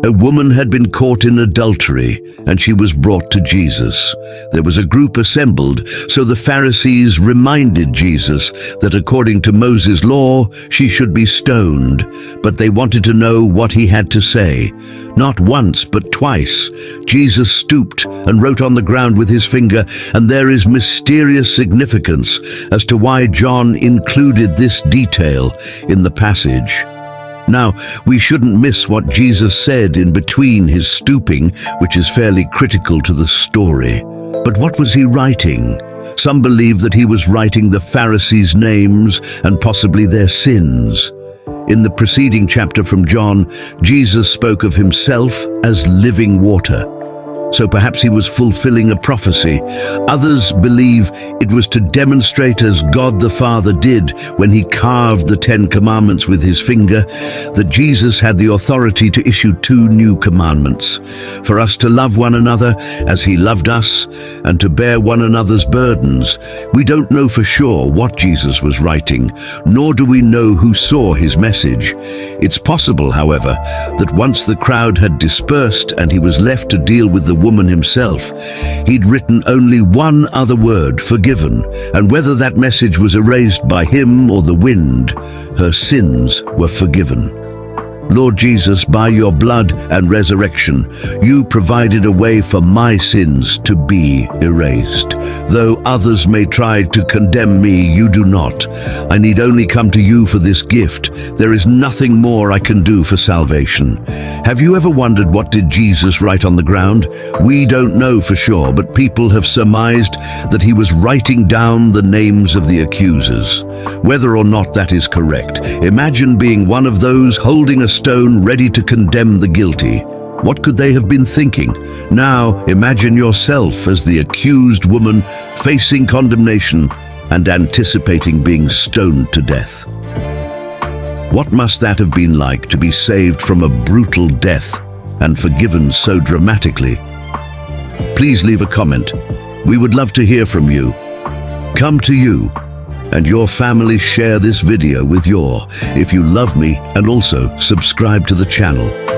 A woman had been caught in adultery, and she was brought to Jesus. There was a group assembled, so the Pharisees reminded Jesus that according to Moses' law, she should be stoned, but they wanted to know what he had to say. Not once, but twice, Jesus stooped and wrote on the ground with his finger, and there is mysterious significance as to why John included this detail in the passage. Now, we shouldn't miss what Jesus said in between his stooping, which is fairly critical to the story. But what was he writing? Some believe that he was writing the Pharisees' names and possibly their sins. In the preceding chapter from John, Jesus spoke of himself as living water. So perhaps he was fulfilling a prophecy. Others believe it was to demonstrate, as God the Father did when he carved the 10 Commandments with his finger, that Jesus had the authority to issue 2 new commandments, for us to love one another as he loved us and to bear one another's burdens. We don't know for sure what Jesus was writing, nor do we know who saw his message. It's possible, however, that once the crowd had dispersed and he was left to deal with the woman himself, he'd written only one other word, forgiven, and whether that message was erased by him or the wind, her sins were forgiven. Lord Jesus, by your blood and resurrection, you provided a way for my sins to be erased. Though others may try to condemn me, you do not. I need only come to you for this gift. There is nothing more I can do for salvation. Have you ever wondered what did Jesus write on the ground? We don't know for sure, but people have surmised that he was writing down the names of the accusers. Whether or not that is correct, imagine being one of those holding a stone ready to condemn the guilty. What could they have been thinking? Now imagine yourself as the accused woman facing condemnation and anticipating being stoned to death. What must that have been like to be saved from a brutal death and forgiven so dramatically? Please leave a comment. We would love to hear from you. Come to you and your family, share this video with if you love me, and also subscribe to the channel.